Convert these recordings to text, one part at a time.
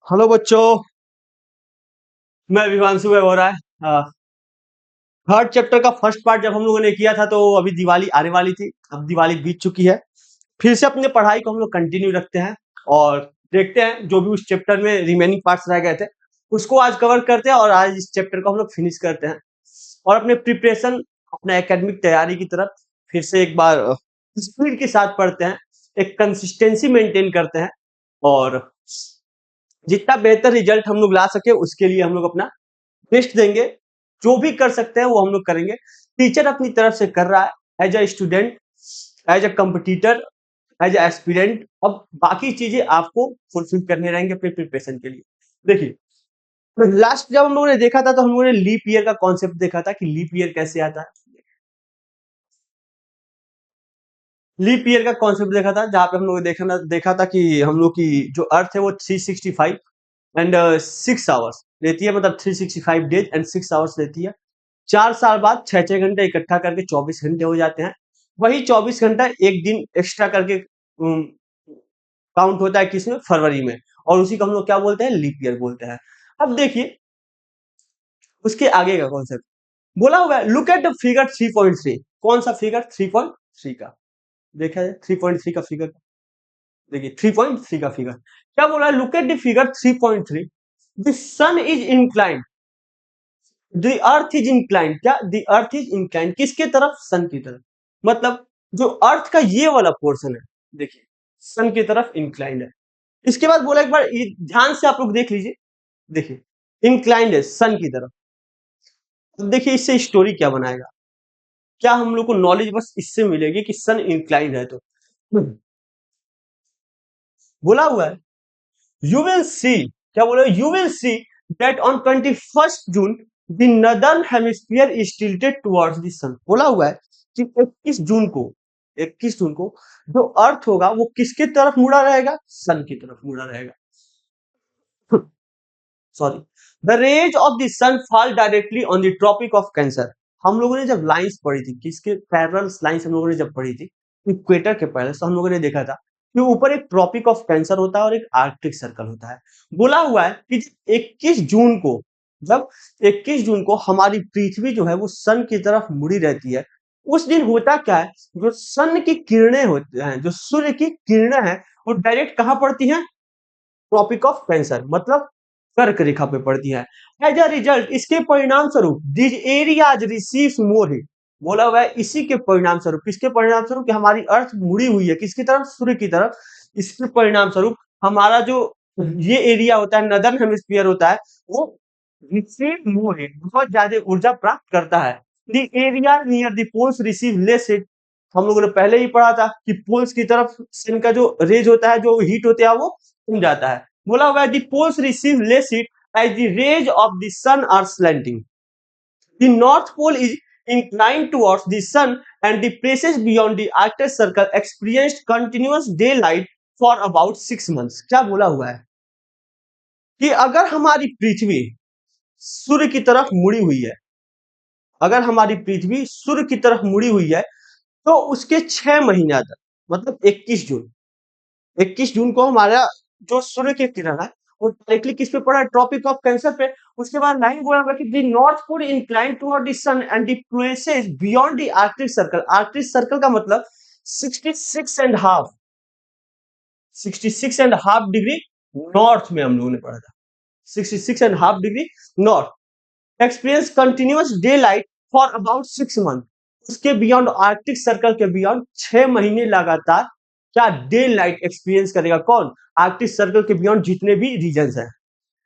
Hello बच्चों। मैं विवांशु है हो रहा है। थर्ड चैप्टर का फर्स्ट पार्ट जब हम लोगों ने किया था तो अभी दिवाली आने वाली थी। अब दिवाली बीत चुकी है। फिर से अपने पढ़ाई को हम लोग कंटिन्यू रखते हैं और देखते हैं जो भी उस चैप्टर में रिमेनिंग पार्ट्स रह गए थे उसको आज कवर करते हैं और आज इस चैप्टर को हम लोग फिनिश करते हैं और अपने प्रिपरेशन अपने एकेडमिक तैयारी की तरफ फिर से एक बार स्पीड के साथ पढ़ते हैं। एक कंसिस्टेंसी मेंटेन करते हैं और जितना बेहतर रिजल्ट हम लोग ला सके उसके लिए हम लोग अपना बेस्ट देंगे। जो भी कर सकते हैं वो हम लोग करेंगे। टीचर अपनी तरफ से कर रहा है as a student, as a competitor, as a aspirant. अब बाकी चीजें आपको फुलफिल करने रहेंगे अपने प्रिपरेशन के लिए। देखिए, लास्ट जब हम लोगों ने देखा था तो हम लोगों ने लीप ईयर का कॉन्सेप्ट देखा था कि लीप ईयर कैसे आता है। लीप ईयर का कॉन्सेप्ट देखा था जहां पे हम लोग देखा था कि हम लोग की जो अर्थ है वो 365 एंड 6 आवर्स लेती है, मतलब 365 डेज एंड 6 आवर्स लेती है। 4 साल बाद 6-6 घंटे इकट्ठा करके 24 घंटे हो जाते हैं। वही 24 घंटा एक दिन एक्स्ट्रा करके काउंट होता है किसमें, फरवरी में, और उसी को हम लोग क्या बोलते हैं, लीप ईयर बोलते हैं। अब देखिए उसके आगे का कॉन्सेप्ट बोला हुआ है, लुक एट द फिगर 3.3। कौन सा फिगर, 3.3 का देखा है। 3.3 का फिगर देखिए, 3.3 का फिगर क्या बोला है, look at the figure 3.3। The sun is inclined, the earth is inclined. क्या, द अर्थ इज इंक्लाइंड किसके तरफ, सन की तरफ। मतलब जो अर्थ का ये वाला पोर्शन है देखिए सन की तरफ इंक्लाइंड है। इसके बाद बोला एक बार ध्यान से आप लोग देख लीजिए। देखिए इंक्लाइंड है सन की तरफ। अब देखिए इससे स्टोरी क्या बनाएगा, क्या हम लोग को नॉलेज बस इससे मिलेगी कि सन इंक्लाइंड है तो बोला हुआ है यू विल सी, क्या बोला, you will see that on 21 June the northern hemisphere is tilted towards the sun. बोला हुआ है कि 21 जून को जो अर्थ होगा वो किसके तरफ मुड़ा रहेगा, सन की तरफ मुड़ा रहेगा। Sorry, the rays of the sun fall directly on the Tropic of Cancer. हम लोगों ने जब लाइंस पढ़ी थी, किसके पैरेलल लाइंस हम लोगों ने जब पढ़ी थी, इक्वेटर के पैरेलल, तो हम लोगों ने देखा था कि ऊपर एक ट्रॉपिक ऑफ कैंसर होता है और एक आर्कटिक सर्कल होता है। बोला हुआ है कि 21 जून को, जब 21 जून को हमारी पृथ्वी जो है वो सन की तरफ मुड़ी रहती है, उस दिन होता क्या है, जो सन की किरणें होती हैं, जो सूर्य की किरणें हैं, वो डायरेक्ट कहां पड़ती हैं, ट्रॉपिक ऑफ कैंसर, मतलब कर्क रेखा पे पड़ती है। एज अ रिजल्ट, इसके परिणाम स्वरूप this areas receives more heat. बोला हुआ है इसी के परिणाम स्वरूप, किसके परिणाम स्वरूप, कि हमारी अर्थ मुड़ी हुई है किसकी तरफ, सूर्य की तरफ। इसके परिणाम स्वरूप हमारा जो ये एरिया होता है, नदर्न हेमिस्फीयर होता है, वो रिसीव मोर हीट, बहुत ज्यादा ऊर्जा प्राप्त करता है। The area near the poles receive less heat. हम लोगों ने पहले ही पढ़ा था कि पोल्स की तरफ सन का जो रेज होता है, जो हीट होता है, वो कम जाता है। बोला हुआ है the poles receive less heat as the rays of the sun are slanting. The North Pole is inclined towards the sun and the places beyond the Arctic Circle experienced continuous daylight for about 6 months। क्या बोला हुआ है कि अगर हमारी पृथ्वी सूर्य की तरफ मुड़ी हुई है, अगर हमारी पृथ्वी सूर्य की तरफ मुड़ी हुई है तो उसके 6 महीने तक, मतलब 21 जून, 21 जून को हमारा जो सूर्य की किरण है वो डायरेक्टली किस पे पड़ा है, ट्रॉपिक ऑफ कैंसर पे। उसके बाद लाइन बोला हुआ कि the North Pole incline toward the sun and the places beyond the Arctic Circle. Arctic Circle का मतलब 66.5 नॉर्थ में हम लोगों ने पढ़ा था, 66.5 north experience continuous day light for about 6 month. उसके बियॉन्ड, आर्कटिक सर्कल के बियॉन्ड 6 महीने लगातार क्या डे लाइट एक्सपीरियंस करेगा, कौन, आर्कटिक सर्कल के बियॉन्ड जितने भी रीजन्स हैं।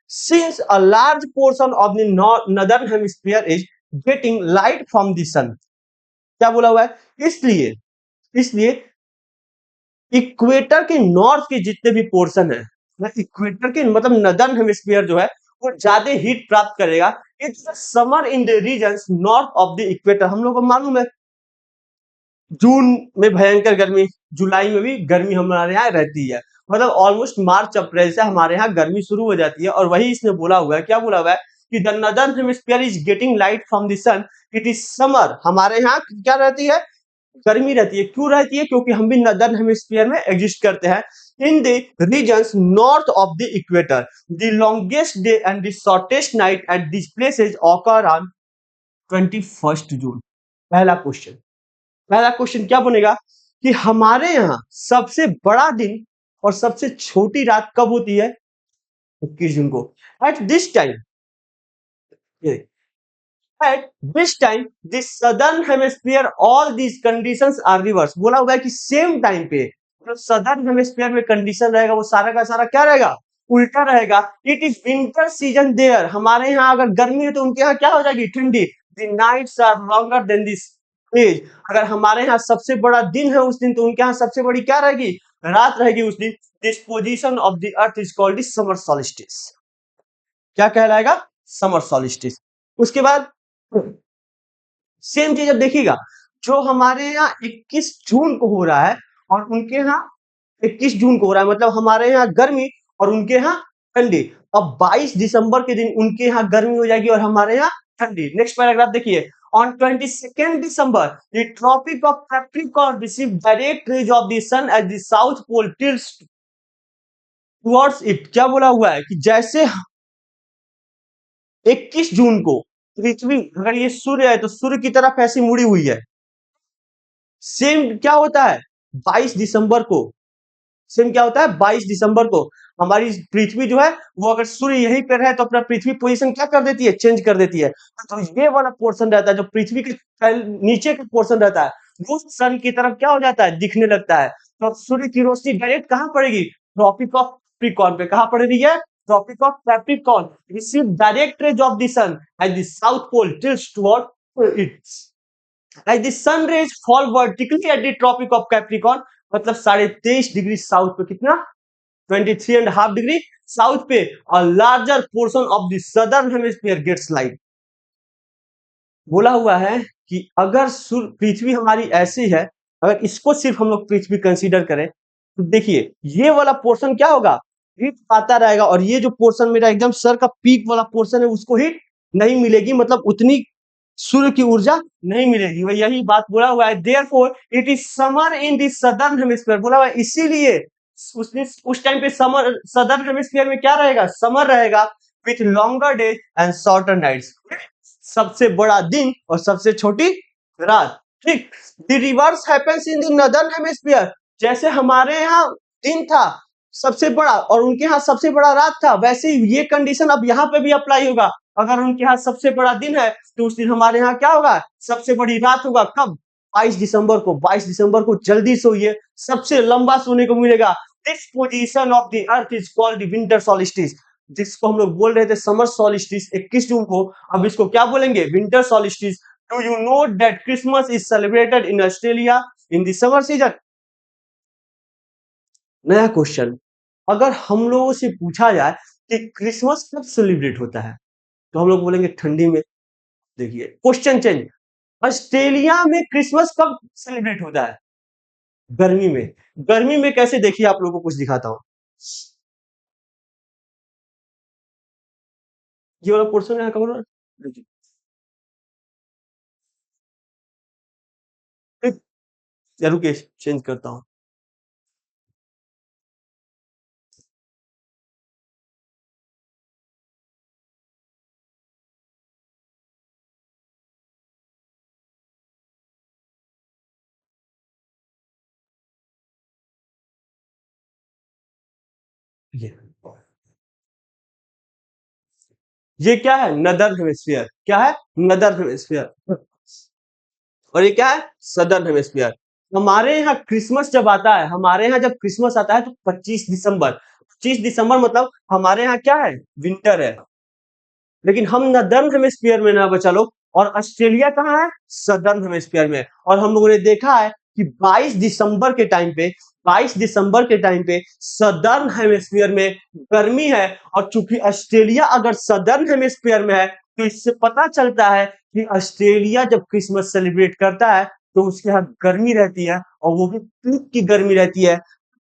Since a large portion of the northern hemisphere is getting light from the sun. क्या बोला हुआ है, इसलिए इसलिए इक्वेटर के नॉर्थ के जितने भी पोर्शन है, इक्वेटर के मतलब नदर्न हेमिस्फीयर जो है वो ज्यादा हीट प्राप्त करेगा। It's summer in the regions north of the equator. हम लोग को मालूम है जून में भयंकर गर्मी, जुलाई में भी गर्मी हमारे यहाँ रहती है, मतलब ऑलमोस्ट मार्च अप्रैल से हमारे यहाँ गर्मी शुरू हो जाती है। और वही इसने बोला हुआ है, क्या बोला हुआ है कि the northern hemisphere is getting light from the sun, it is summer. हमारे यहाँ क्या रहती है, गर्मी रहती है। क्यों रहती है? क्योंकि हम भी नदर्न हेमिस्फीयर में एग्जिस्ट करते हैं। In the regions north of the equator the longest day and the shortest night at this places occur on 21 June. पहला क्वेश्चन क्या बनेगा कि हमारे यहाँ सबसे बड़ा दिन और सबसे छोटी रात कब होती है? 21 जून को। At this time At this time, the southern hemisphere, all these conditions are reversed. बोला हुआ है कि सेम टाइम पे जो सदर्न हेमिस्फीयर में कंडीशन रहेगा वो सारा का सारा क्या रहेगा? उल्टा रहेगा। It is winter season there. हमारे यहाँ अगर गर्मी है तो उनके यहाँ क्या हो जाएगी? ठंडी। The nights are longer than this age. अगर हमारे यहाँ सबसे बड़ा दिन है उस दिन तो उनके यहाँ सबसे बड़ी क्या रहेगी? रात रहेगी उस दिन। This position of the earth is called summer solstice. क्या कहलाएगा? Summer solstice. उसके बाद सेम चीज अब देखिएगा, जो हमारे यहाँ 21 जून को हो रहा है और उनके यहाँ 21 जून को हो रहा है, मतलब हमारे यहाँ गर्मी और उनके यहाँ ठंडी। अब 22 दिसंबर के दिन उनके यहाँ गर्मी हो जाएगी और हमारे यहाँ ठंडी। नेक्स्ट पैराग्राफ देखिए। On 22nd December, the Tropic of Capricorn received direct rays of the sun as the South Pole tilts towards it। क्या बोला हुआ है कि जैसे 21 जून को पृथ्वी, अगर ये सूर्य है तो सूर्य की तरफ ऐसी मुड़ी हुई है। सेम क्या होता है 22 दिसंबर को? सेम क्या होता है 22 दिसंबर को हमारी पृथ्वी जो है वो अगर सूर्य यहीं पर है तो अपना पृथ्वी पोजीशन क्या कर देती है? चेंज कर देती है। तो ये वाला पोर्शन रहता है जो पृथ्वी के नीचे का पोर्शन रहता है वो सन की तरफ क्या हो जाता है? दिखने लगता है। तो सूर्य की रोशनी डायरेक्ट कहां पड़ेगी? ट्रॉपिक ऑफ कैप्रिकॉर्न पे। कहां पड़ रही है? Tropic of Capricorn receive direct rays of the sun at the South Pole tilts toward it. As the sun rays fall vertically at the Tropic of Capricorn, मतलब 23.5 degree south पे, कितना 23.5 degree south पे, a larger portion of the southern hemisphere gets light। बोला हुआ है कि अगर पृथ्वी हमारी ऐसी है, अगर इसको सिर्फ हम लोग पृथ्वी कंसीडर करें तो देखिए ये वाला पोर्शन क्या होगा? हिट आता रहेगा और ये जो पोर्शन मेरा एकदम सर का पीक वाला पोर्शन है उसको हिट नहीं मिलेगी, मतलब उतनी सूर्य की ऊर्जा नहीं मिलेगी। वही यही बात बोला हुआ है। Therefore it is summer in the southern hemisphere. बोला हुआ है इसीलिए उस टाइम पे समर सदर्न हेमिस्फीयर में क्या रहेगा? समर रहेगा with longer day and shorter nights. सबसे बड़ा दिन और सबसे छोटी रात। ठीक। The reverse happens in the northern hemisphere. जैसे हमारे यहाँ दिन था सबसे बड़ा और उनके यहाँ सबसे बड़ा रात था, वैसे ही ये कंडीशन अब यहाँ पे भी अप्लाई होगा। अगर उनके यहाँ सबसे बड़ा दिन है तो उस दिन हमारे यहाँ क्या होगा? सबसे बड़ी रात होगा। कब? 22 दिसंबर को। 22 दिसंबर को जल्दी सोइए, सबसे लंबा सोने को मिलेगा। This position of the earth is called winter solstice, जिसको हम लोग बोल रहे थे समर सॉलिस्टिस 21 जून को, अब इसको क्या बोलेंगे? Winter solstice. Do you know that Christmas is celebrated in Australia in the summer season? नया क्वेश्चन, अगर हम लोगों से पूछा जाए कि क्रिसमस कब सेलिब्रेट होता है तो हम लोग बोलेंगे ठंडी में। देखिए क्वेश्चन चेंज, ऑस्ट्रेलिया में क्रिसमस कब सेलिब्रेट होता है? गर्मी में। गर्मी में कैसे? देखिए आप लोगों को कुछ दिखाता हूं। ये वाला पोर्शन है कवर, देखिए रुकिए चेंज करता हूं। ये क्या है? Northern hemisphere. क्या है? Northern hemisphere. और ये क्या है? Southern hemisphere. हमारे यहाँ क्रिसमस जब आता है, हमारे यहाँ जब क्रिसमस आता है तो 25 दिसंबर। 25 दिसंबर मतलब हमारे यहाँ क्या है? विंटर है। लेकिन हम नदर्न हेमिस्फीयर में ना बचा लोग, और ऑस्ट्रेलिया कहाँ है? सदर्न हेमिस्फीयर में। और हम लोगों ने देखा है कि 22 दिसंबर के टाइम पे, 22 दिसंबर के टाइम पे सदर्न हेमिस्फीयर में गर्मी है। और चूंकि ऑस्ट्रेलिया अगर सदर्न हेमिस्फीयर में है तो इससे पता चलता है कि ऑस्ट्रेलिया जब क्रिसमस सेलिब्रेट करता है तो उसके यहाँ गर्मी रहती है, और वो भी पीक की गर्मी रहती है।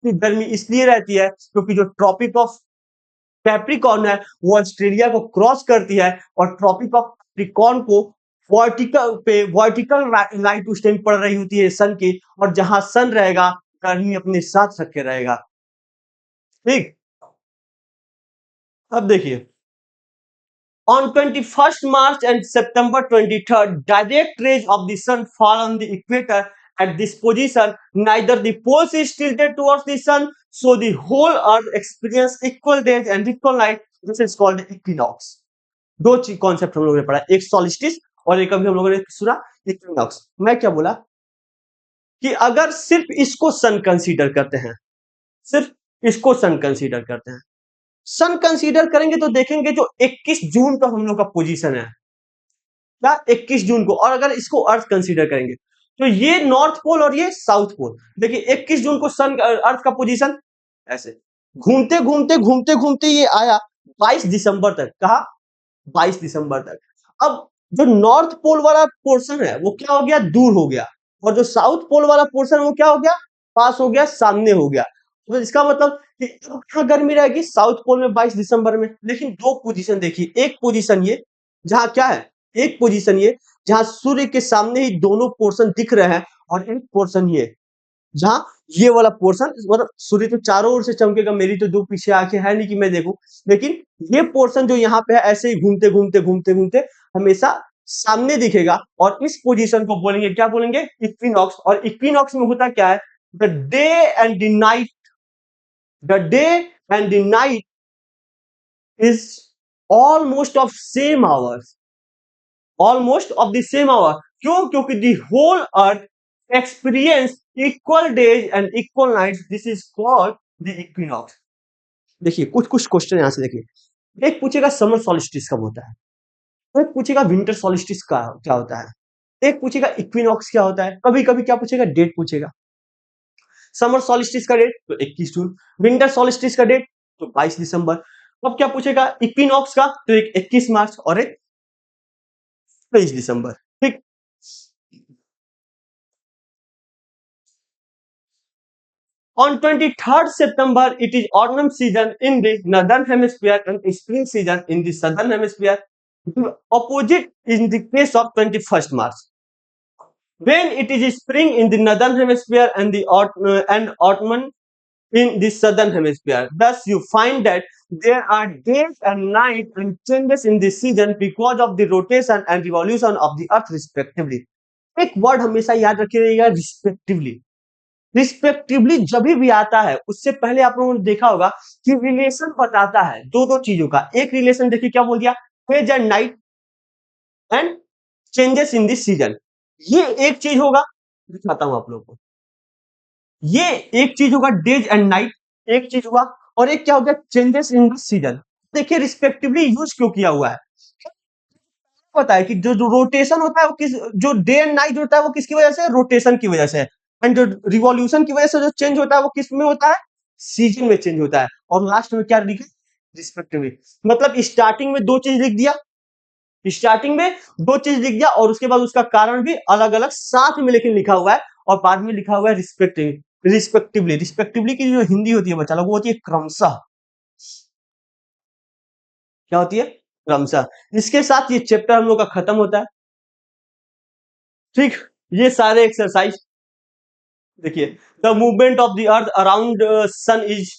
गर्मी इसलिए रहती है क्योंकि जो ट्रॉपिक ऑफ कैप्रिकॉर्न है वो ऑस्ट्रेलिया को क्रॉस करती है, और ट्रॉपिक ऑफ कैप्रिकॉर्न को वर्टिकल लाइट उस टाइम पड़ रही होती है सन की, और जहां सन रहेगा गर्मी अपने साथ रखे रहेगा। ठीक, अब देखिए, on 21st March and September 23rd, direct rays of the sun fall on the equator. At this position, neither the poles is tilted towards the sun, so the whole earth experience equal days and equal night. This is called equinox. दो चीज concept हम लोगों ने पढ़ा, एक solstice और एक अभी हम लोगों ने सुना इक्विनॉक्स। मैं क्या बोला कि अगर सिर्फ इसको सन कंसीडर करते हैं, सिर्फ इसको सन कंसीडर करते हैं, सन कंसीडर करेंगे तो देखेंगे जो 21 जून का हम लोग का पोजीशन है, क्या 21 जून को, और अगर इसको अर्थ कंसीडर करेंगे तो ये नॉर्थ पोल और ये साउथ पोल। देखिए 21 जून को सन अर्थ का पोजीशन ऐसे घूमते घूमते घूमते घूमते ये आया 22 दिसंबर तक, कहा 22 दिसंबर तक। अब जो नॉर्थ पोल वाला पोर्शन है वो क्या हो गया, दूर हो गया, और जो साउथ पोल वाला पोर्शन वो क्या हो गया, पास हो गया, सामने हो गया। तो इसका मतलब कि कहाँ गर्मी रहेगी, साउथ पोल में 22 दिसंबर में। लेकिन दो पोजीशन देखिए, एक पोजीशन ये जहां क्या है, एक पोजीशन ये जहां सूर्य के सामने ही दोनों पोर्शन दिख रहे हैं, और एक पोर्शन ये जहां ये वाला पोर्शन, मतलब सूर्य तो चारों ओर से चमकेगा, मेरी तो दो पीछे आंखें है नहीं कि मैं देखूं, लेकिन ये पोर्शन जो यहाँ पे है ऐसे ही घूमते घूमते घूमते घूमते हमेशा सामने दिखेगा, और इस पोजीशन को बोलेंगे, क्या बोलेंगे, इक्विनॉक्स। और इक्विनॉक्स में होता क्या है, the day and the night, the day and the night is almost of same hours, almost of the same hour. क्यों, क्योंकि the whole earth experience equal days and equal nights, this is called the equinox. देखिए कुछ कुछ question यहां से देखिए, एक पूछेगा समर सॉलिस्टिस कब होता है, एक पूछेगा विंटर सॉलिस्टिस का क्या होता है, एक पूछेगा इक्विनॉक्स क्या होता है, कभी कभी क्या पूछेगा, डेट पूछेगा। समर सॉलिस्टिस का डेट तो 21 जून, विंटर सॉलिस्टिस का डेट तो 22 दिसंबर। अब क्या पूछेगा इक्विनॉक्स का, तो एक 21 मार्च और एक 23 दिसंबर। ठीक, on 23rd September, it is autumn season in the northern hemisphere and spring season in the southern hemisphere. The opposite in the case of 21st March, when it is spring in the northern hemisphere and the autumn in the southern hemisphere. Thus, you find that there are days and nights and changes in the season because of the rotation and revolution of the earth respectively. एक word हमेशा याद रखिएगा, respectively. Respectively जब भी आता है उससे पहले आप लोगों ने देखा होगा कि रिलेशन बताता है दो दो चीजों का। एक रिलेशन देखिए क्या बोल दिया, days and night and changes in this season. ये एक चीज होगा, दिखाता हूं आप लोगों को, ये एक चीज होगा डेज एंड नाइट, एक चीज हुआ, और एक क्या हो गया, चेंजेस इन दिस सीजन। देखिए रिस्पेक्टिवली यूज क्यों किया हुआ है, पता है कि जो जो रोटेशन होता है वो किस, जो डे एंड नाइट होता है वो किसकी वजह से, रोटेशन की वजह से, एंड जो रिवॉल्यूशन की वजह से जो चेंज होता है वो किस में होता है, सीजन में चेंज होता है। और लास्ट में क्या लिखा, रिस्पेक्टिवली। मतलब स्टार्टिंग में दो चीज लिख दिया, स्टार्टिंग में दो चीज लिख दिया, और उसके बाद उसका कारण भी अलग अलग साथ में लेकिन लिखा हुआ है, और बाद में लिखा हुआ है रिस्पेक्टिवली। रिस्पेक्टिवली, रिस्पेक्टिवली की जो हिंदी होती है बच्चा लोग, वो होती है क्रमशः। क्या होती है, क्रमशः। इसके साथ ये चैप्टर हम लोग का खत्म होता है। ठीक, ये सारे एक्सरसाइज देखिए, the movement of the earth around sun is,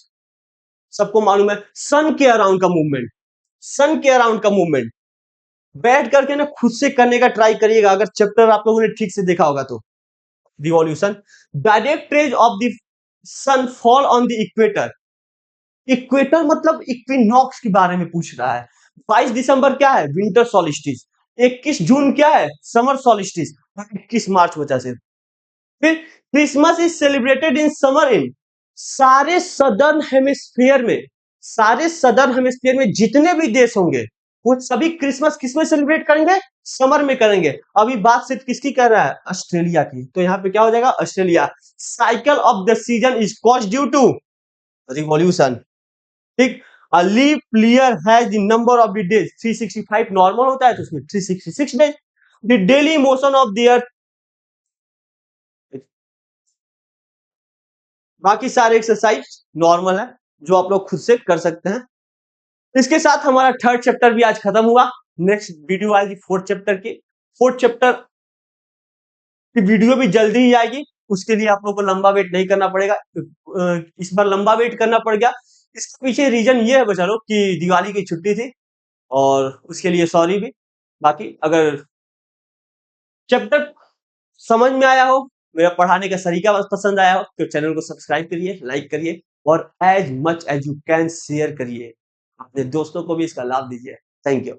सबको मालूम है सन के अराउंड का मूवमेंट, सन के अराउंड का मूवमेंट बैठ करके ना खुद से करने का ट्राई करिएगा, अगर चैप्टर आप लोगों ने ठीक से देखा होगा तो। Revolution, direct rays of the sun fall on the equator. Equator मतलब इक्विनॉक्स के बारे में पूछ रहा है। 22 दिसंबर क्या है, विंटर सॉलिस्टिस। 21 जून क्या है, समर सॉलिस्टिस। 21 मार्च वजह से। फिर Christmas is celebrated in summer in, सारे सदर्न हेमिस्फीयर में, सारे सदर्न हेमिस्फीयर में जितने भी देश होंगे वो सभी क्रिसमस किसमें सेलिब्रेट करेंगे, समर में करेंगे। अभी बात सिर्फ किसकी कर रहा है, ऑस्ट्रेलिया की, तो यहाँ पे क्या हो जाएगा, Australia. Cycle of the season is caused due to revolution. ठीक, leap year has the number of the days 365, normal होता है तो उसमें 366 days. The daily motion of the earth, बाकी सारे एक्सरसाइज नॉर्मल है जो आप लोग खुद से कर सकते हैं। इसके साथ हमारा थर्ड चैप्टर भी आज खत्म हुआ। नेक्स्ट वीडियो आएगी फोर्थ चैप्टर की। 4th चैप्टर की वीडियो भी जल्दी ही आएगी। उसके लिए आप लोग को लंबा वेट नहीं करना पड़ेगा। इस बार लंबा वेट करना पड़ गया। इसके पीछे रीजन ये है बच्चा लोग कि दिवाली की छुट्टी थी और उसके लिए सॉरी भी। बाकी अगर जब तक समझ में आया हो, मेरा पढ़ाने का तरीका पसंद आया हो, तो चैनल को सब्सक्राइब करिए, लाइक करिए और as much as you can share करिए। अपने दोस्तों को भी इसका लाभ दीजिए। Thank you.